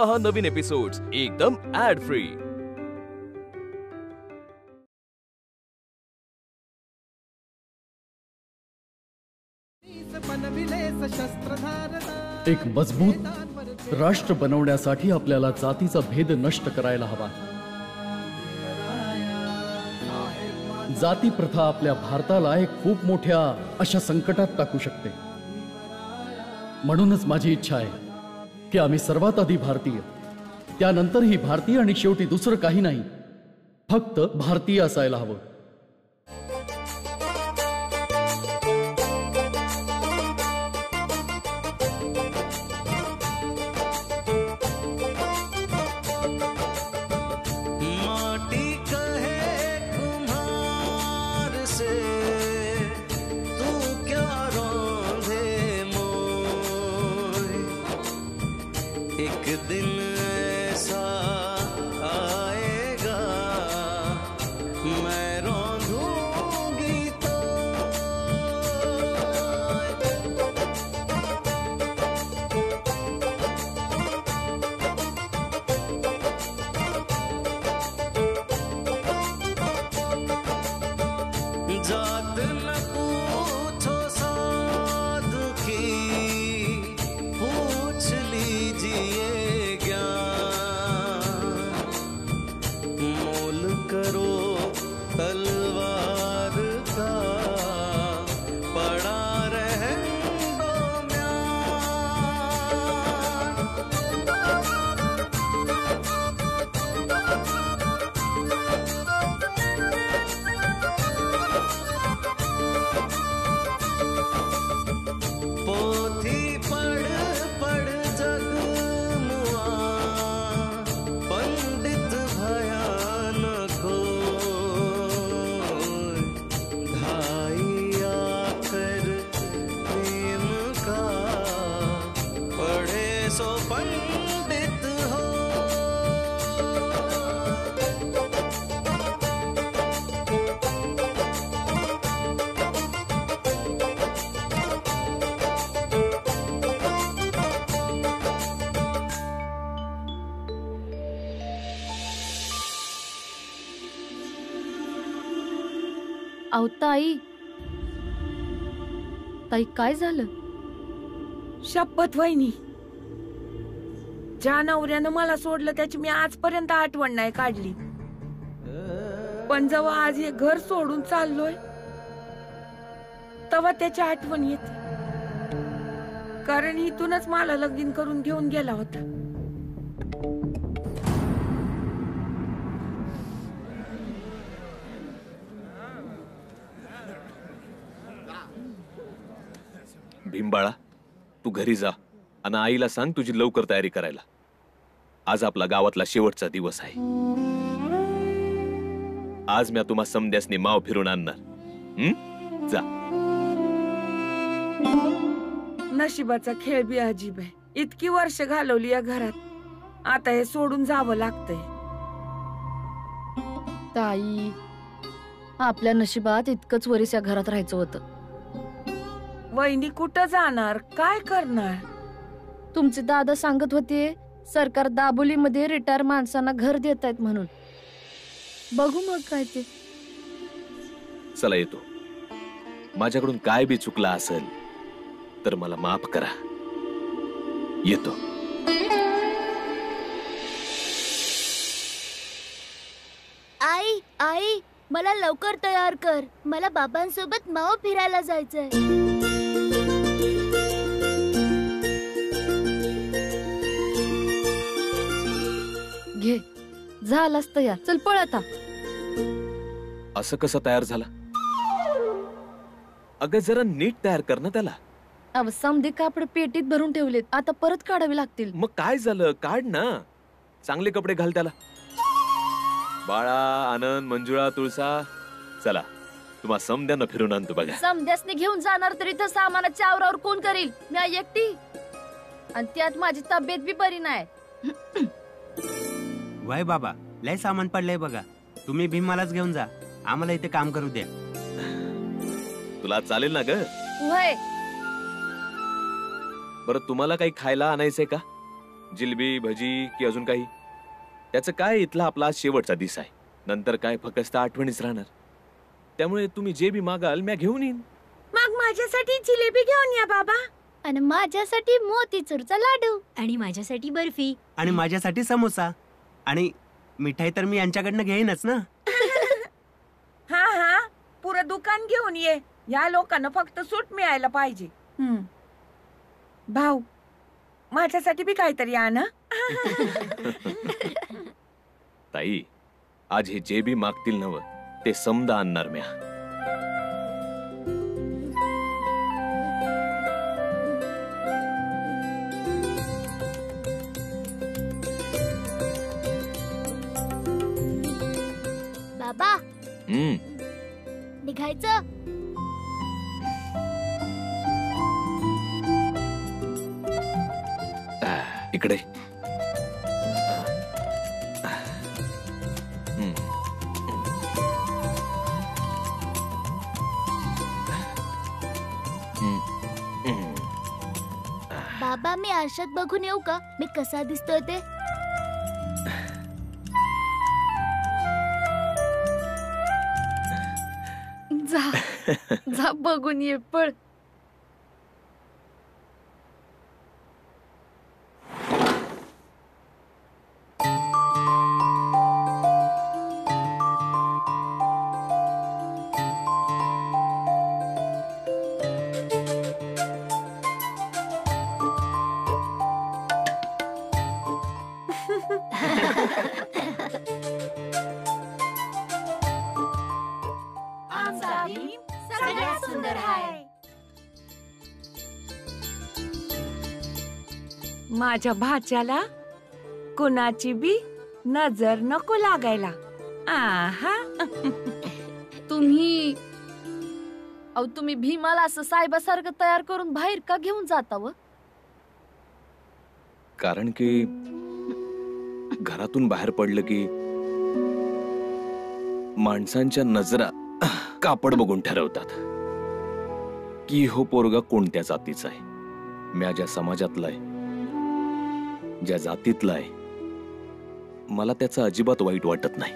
पहा नवीन एपिसोड्स एकदम add free. एक मजबूत राष्ट्र बनवण्यासाठी आपल्याला जातीचा भेद नष्ट करायला हवा। जाती प्रथा आपल्या भारताला एक खूप मोठ्या अशा संकटात टाकू शकते। म्हणूनच माझी इच्छा आहे की आम्ही सर्वात आधी भारतीय, त्यानंतर ही भारतीय आणि शेवटी दुसरं काही नाही, फक्त भारतीय असायला हवं। अहो ताई, ताई काय झालं? शपथ वहिनी, ज्या नवऱ्यानं मला सोडलं त्याची मी आजपर्यंत आठवण नाही काढली, पण जेव्हा आज हे घर सोडून चाललोय तेव्हा त्याची आठवण येते, कारण इथूनच मला लगीन करून घेऊन गेला होता। भीमबाळा, तू घरी जा आणि आईला सांग तुझी लवकर तयारी करायला। आज आपला गावातला शेवटचा दिवस आहे। आज मी तुम्हा समद्यासनी माव फिरून आणणार। जा। नशिबाचा खेळ बी अजीब आहे, इतकी वर्ष घालवली या घरात, आता हे सोडून जावं लागतंय। ताई, आपल्या नशिबात इतकंच वरीस या घरात राहायचं होतं। वहिनी कुठं जाणार, काय करणार? तुमचे दादा सांगत होते सरकार दाबोलीमध्ये रिटायर माणसांना घर देत आहेत म्हणून, बघू मग काय ते। चला येतो, माझ्याकडून काय बी चुकला असेल तर मला माफ करा। येतो। आई आई, मला लवकर तयार कर, मला बाबांसोबत माव फिरायला जायचंय। घे, झालास तयार, चल पळ आता। असं कसं तयार झाला? अगं जरा नीट तयार कर ना त्याला। अव समधी कापड पेटीत भरून ठेवलेत, आता परत काढावे लागतील। मग काय झालं, काढ ना, चांगले कपडे घाल त्याला। बाळा, आनंद, मंजुळा, तुळसा, चला तुम्हा समद्यांना फिरून आणतो बघा। समद्यासने घेऊन जाणार तरी तर सामानाच्या आवरावर कोण करील? मी एकटी, आणि त्यात माझी तब्येत बी बरी नाही। वय बाबा, लय सामान पडलंय बघा, तुम्ही भीमालाच घेऊन जा, आम्हाला इथे काम करू द्या। तुला चालेल ना ग? वय बरं, तुम्हाला काही खायला आणायचंय का? जिलबी भजी की अजून काही? त्याचं काय, इथला आपला आज शेवटचा दिस आहे. नंतर काय फक्त आठवणीच राहणार. त्यामुळे तुम्ही जे बी मागाल मी घेऊन येईन. मग माझ्यासाठी जिलेबी घेऊन या बाबा. आणि माझ्यासाठी मोतीचूरचा लाडू. आणि माझ्यासाठी बर्फी. आणि माझ्यासाठी समोसा. आणि मिठाई तर मी यांच्याकडनं घेईनच ना. हा हा, पुरं दुकान घेऊन ये. या लोकांना फक्त सूट मिळायला पाहिजे. भाऊ, माझ्यासाठी बी काहीतरी आण. ताई, आज हे जे बी मागतील नव ते समदा आणणार म्या. बाबा, निघायचं? इकडे. बाबा, मी आरशात बघून येऊ का? मी कसा दिसतोय ते? जा जा बघून ये पळ. आमचा भीम सगळ्यात सुंदर आहे. माझ्या भाच्याला कुणाची बी नजर नको लागायला. आहा. तुम्ही तुम्ही भीमाला असं साहेबासारखं तयार करून बाहेर का घेऊन जाता व? कारण की घरातून बाहेर पडलं की माणसांच्या नजरा कापड बघून ठरवतात की हो पोरगा कोणत्या जातीचा आहे. म्या ज्या समाजातला आहे, ज्या जातीतला आहे, मला त्याचं अजिबात वाईट वाटत नाही.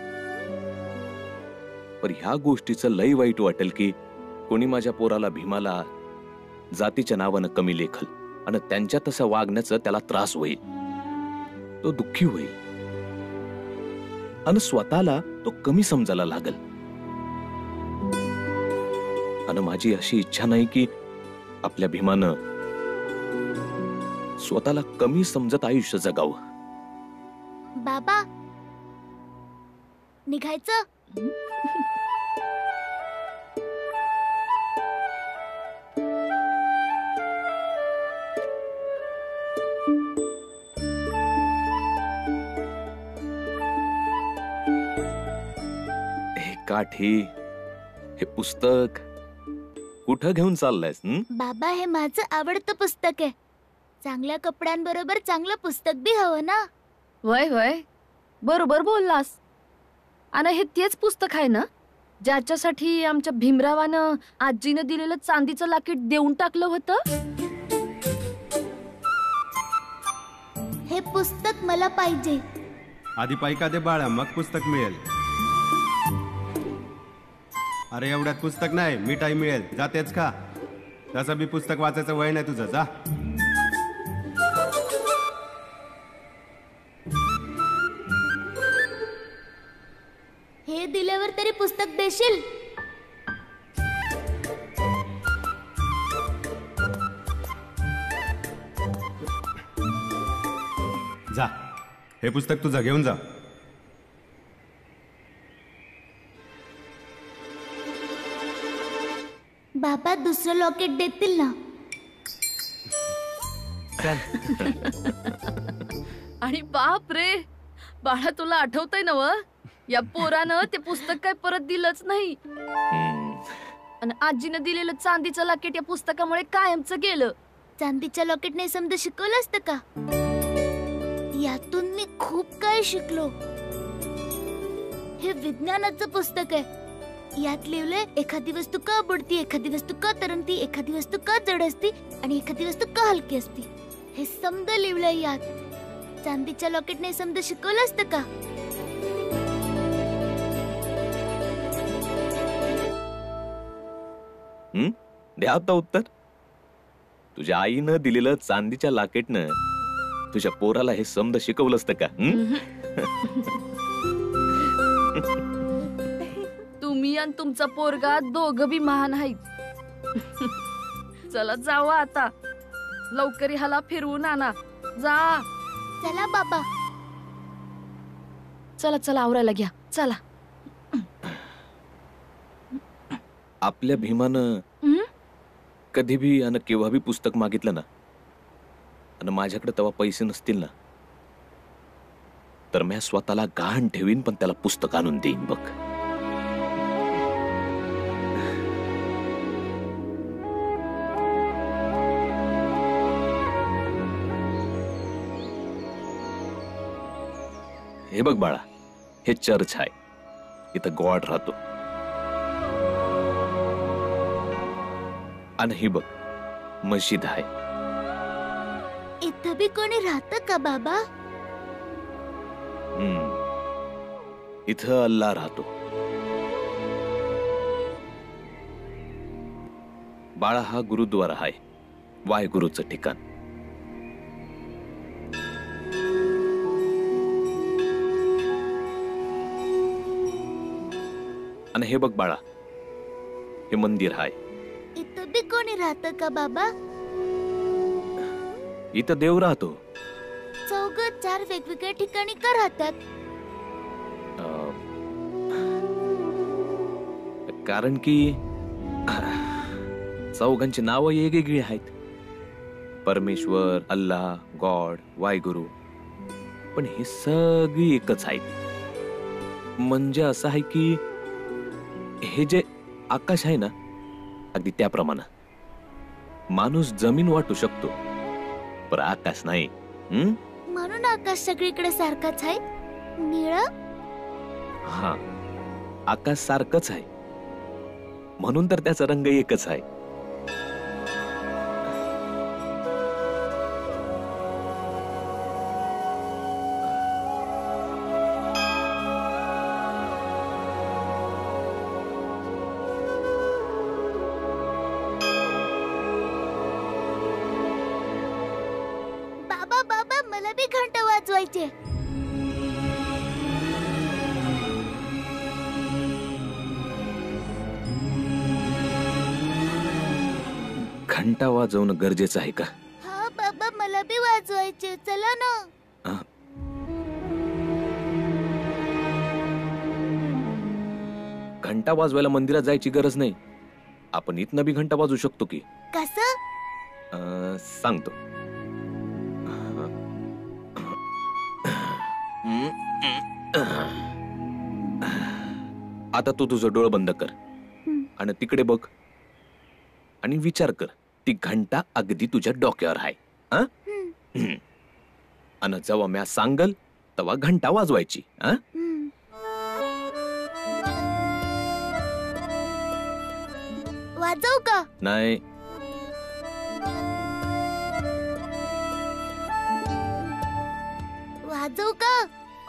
पण ह्या गोष्टीचं लई वाईट वाटेल की कोणी माझ्या पोराला भीमाला जातीच्या नावानं कमी लेखल आणि त्यांच्या तसं वागण्याचं त्याला त्रास होईल. तो दुःखी होईल आणि स्वतःला तो कमी समजायला लागल. आणि माझी अशी इच्छा नाही की आपल्या भीमानं स्वतःला कमी समजत आयुष्य जगावं. बाबा, निघायचं? हे काठी, हे पुस्तक कुठं घेऊन चाललायस? बाबा, हे माझं आवडतं पुस्तक आहे. चांगल्या कपड्यांबरोबर चांगलं पुस्तक बी हवं ना. वय वय, बरोबर बोललास. आणि हे तेच पुस्तक आहे ना ज्याच्यासाठी आमच्या भीमरावानं आजीनं दिलेलं चांदीचं लाकीट देऊन टाकलं होतं? हे पुस्तक मला पाहिजे. आधी पैका दे बाळा, मग पुस्तक मिळेल. अरे एवढ्यात पुस्तक नाही, मिठाई मिळेल. जातेच का? तसं बी पुस्तक वाचायचं वय नाही तुझं. जा. हे दिल्यावर तरी पुस्तक देशील? जा, हे पुस्तक तुझं घेऊन जा. बाबा, दुसरं लॉकेट देतील ना? आणि बाप रे बाळा, तुला आठवतंय ना व या पोरानं ते पुस्तक काय परत दिलंच नाही. आणि आजीनं दिलेलं चांदीचं लाकीट या पुस्तकामुळे कायमचं गेलं. चांदीच्या लॉकेटने समजा शिकवलं असतं का? यातून मी खूप काही शिकलो. हे विज्ञानाचं पुस्तक आहे. यात लिहिलंय एखादी वस्तू का बुडती, एखादी वस्तू का तरंगती, एखादी वस्तू का जड असती आणि एखादी वस्तू का हलकी असती. हे समजा लिहिलंय यात. चांदीच्या लॉकेटने समजा शिकवलं असतं का? द्या आता उत्तर. तुझ्या आईनं दिलेलं चांदीच्या लाकेटनं तुझ्या पोराला हे समज शिकवलं असतं का? तुम्ही आणि तुमचा पोरगा दोघं बी महान आहेत. चला जावा आता, लवकर ह्याला फिरवून आणा. जा. चला बाबा. चला चला आवरायला घ्या. चला. आपल्या भीमानं कधी बी आणि केव्हा बी पुस्तक मागितलं ना, आणि माझ्याकडे तेव्हा पैसे नसतील ना, तर मी स्वतःला गहाण ठेवीन पण त्याला पुस्तक आणून देईन बघ. हे बघ बाळा, हे चर्च आहे. इथं गॉड राहतो. आणि ही बघ मस्जिद आहे. इथं बी कोणी राहतं का बाबा? इथं अल्लाह राहतो. बाळा, हा गुरुद्वारा आहे, वाहेगुरुचं ठिकाण. आणि हे बघ बाळा, हे मंदिर आहे. इथं बी कोणी राहतं का बाबा? इथं देव राहतो. चौघं 4 वेगवेगळ्या ठिकाणी का राहतात? कारण की चौघांची नावं वेगवेगळी आहेत. परमेश्वर, अल्लाह, गॉड, वाहेगुरु. पण हे सगळी एकच आहेत. म्हणजे असं आहे की हे जे आकाश आहे ना, अगदी त्याप्रमाणे माणूस जमीन वाटू शकतो, पण आकाश नाही. म्हणून आकाश सगळीकडे सारखाच आहे, निळं. हा, आकाश सारखंच आहे, म्हणून तर त्याचा रंग एकच आहे. बाबा बाबा, मला बी घंटा वाजवायचे. घंटा वाजवणं गरजेचं आहे का? हा बाबा, मला बी वाजवायचे. चला ना. घंटा वाजवायला मंदिरात जायची गरज नाही. आपण इथनं बी घंटा वाजवू शकतो की. कसं? सांगतो. आता तू तुझं डोळं बंद कर आणि तिकडे बघ आणि विचार कर, ती घंटा अगदी तुझ्या डोक्यावर आहे. आणि जेव्हा म्या सांगल तेव्हा घंटा वाजवायची. वाजवू का? नाही. वाजवू का?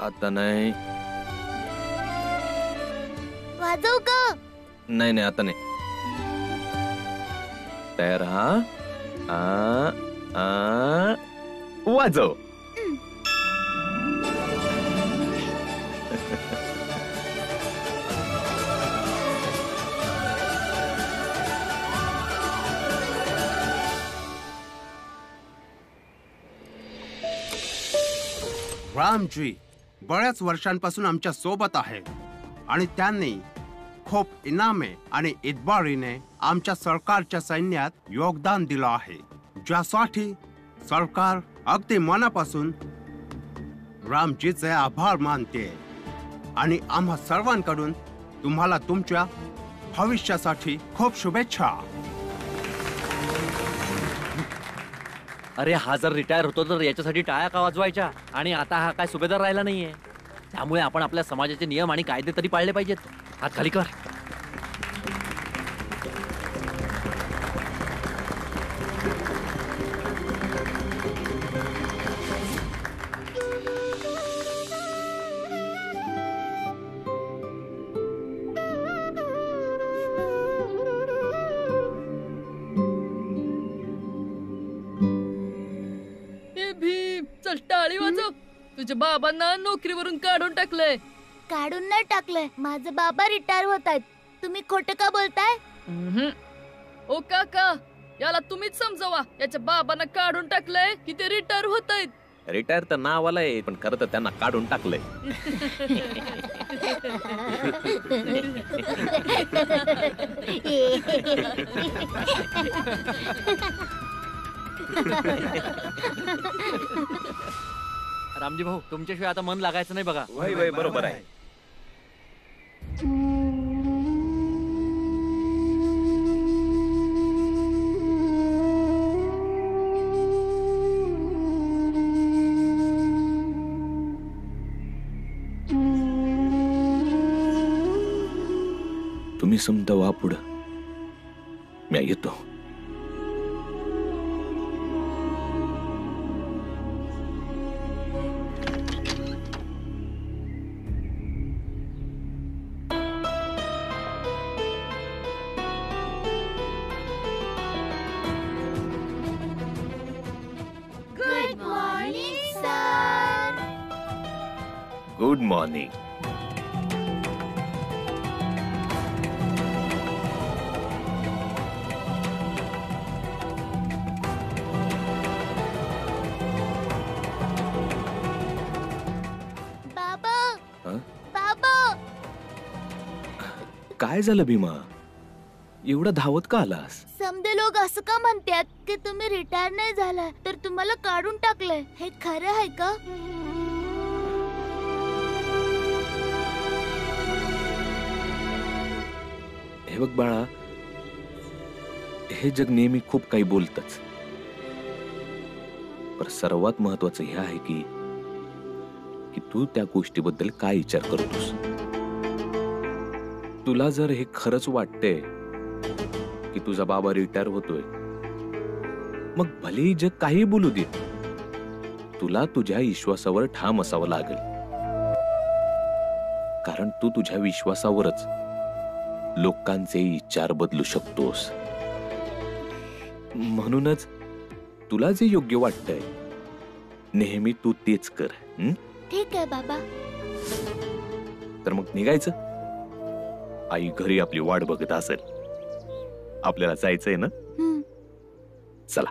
आता नाही. वाजवू का? नाही नाही, आता नाही. तयार? वाजव. रामजी बऱ्याच वर्षांपासून आमच्या सोबत आहेत आणि त्यांनी खूप इनामे आणि इतबारीने आमच्या सरकारच्या सैन्यात योगदान दिलं आहे, ज्यासाठी सरकार अगदी मनापासून रामजीचे आभार मानते. आणि आम्हा सर्वांकडून तुम्हाला तुमच्या भविष्यासाठी खूप शुभेच्छा. अरे, हा जर रिटायर होतो तर याच्यासाठी टाळ्या का वाजवायच्या? आणि आता हा काय सुभेदार राहिला नाहीये. त्यामुळे आपण आपल्या समाजाचे नियम आणि कायदे तरी पाळले पाहिजेत. हात खाली कर. तुझ्या बाबांना नोकरीवरून काढून टाकलंय. काढून नाही टाकलंय, माझे बाबा रिटायर होत आहेत. तुम्ही खोटं का बोलताय? ओ काका, याला तुम्हीच समजावा. याच्या बाबांना काढून टाकलंय की ते रिटायर होत आहेत. रिटायर तर नावाला आहे, पण खरं तर त्यांना काढून टाकलंय. रामजी भाऊ, तुमच्याशिवाय आता मन लागायचं नाही बघा. वय वय बरोबर आहे. तुम्ही समजा वा पुढं, मी येतो. Good morning sir. Good morning. बाबा, हं? बाबा. काय झालं भीमा? एवढं धावत का आलास? समदे लोक असं का म्हणतात की तुम्ही रिटायर नाही झाला तर तुम्हाला काढून टाकलंय. हे खरं आहे का? हे बघ बाळा, हे जग नेहमी खूप काही बोलतच, पण सर्वात महत्वाचं हे आहे की तू त्या गोष्टीबद्दल काय विचार करतोस. तुला जर हे खरंच वाटतंय की तुझा बाबा रिटायर होतोय, मग भलेही जग काही बोलू दे, तुला तुझ्या विश्वासावर ठाम असावं लागेल. कारण तू तुझ्या विश्वासावरच लोकांचे विचार बदलू शकतोस. म्हणूनच तुला जे योग्य वाटतंय नेहमी तू तेच कर. ठीक आहे बाबा. तर मग निघायचं. आई घरी आपली वाट बघत असेल. आपल्याला जायचंय ना? चला.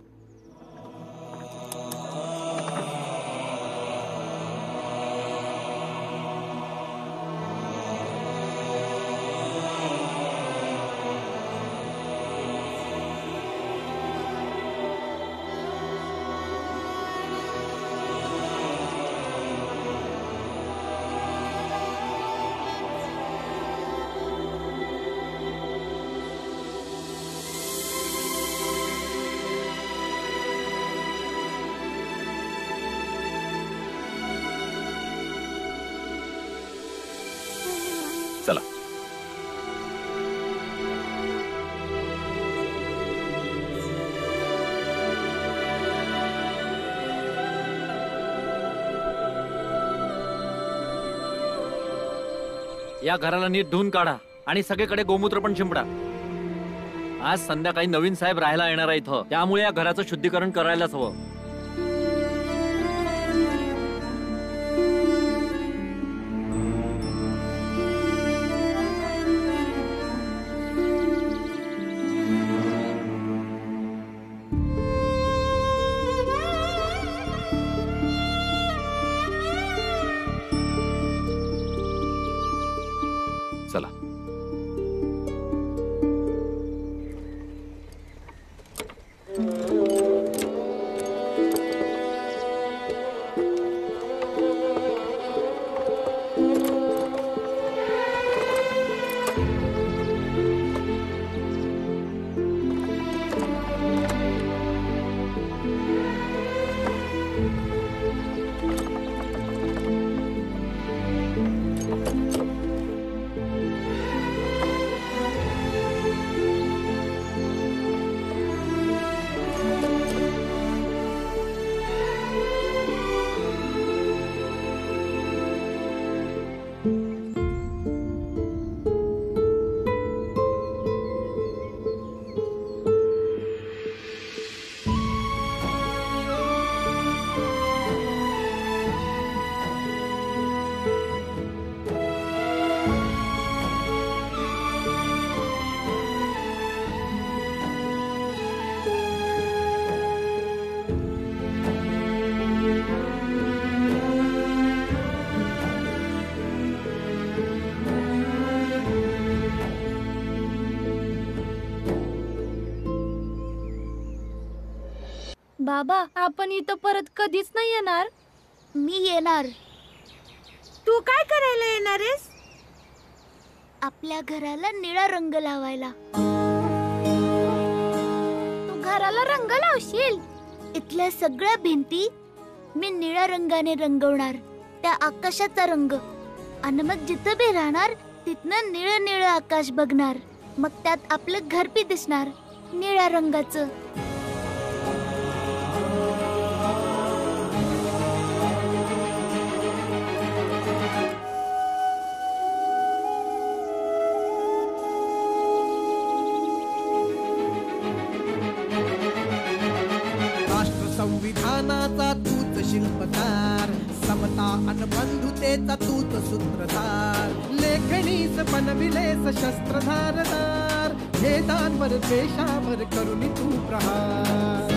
चला. या घराला नीट धुवून काढा आणि सगळीकडे गोमूत्र पण शिंपडा. आज संध्याकाळी नवीन साहेब राहायला येणार आहे इथं, त्यामुळे या घराचं शुद्धीकरण करायलाच हवं. चला. बाबा आपण इथं परत कधीच नाही येणार. मी येणार. तू काय करायला येणार आहेस? आपल्या घराला निळा रंग लावायला. तू घराला रंग लावशील? इथल्या सगळ्या भिंती मी निळ्या रंगाने रंगवणार. त्या आकाशाचा रंग. आणि मग जिथं बी राहणार तिथनं निळं निळं आकाश बघणार. मग त्यात आपलं घर बी दिसणार निळ्या रंगाचं. संविधानाचा तूच शिल्पकार, समता अन बंधुतेचा तूच सूत्रधार. लेखणीस बनविले सशस्त्र धारदार, भेदांवर द्वेषावर करुणी तू प्रहार.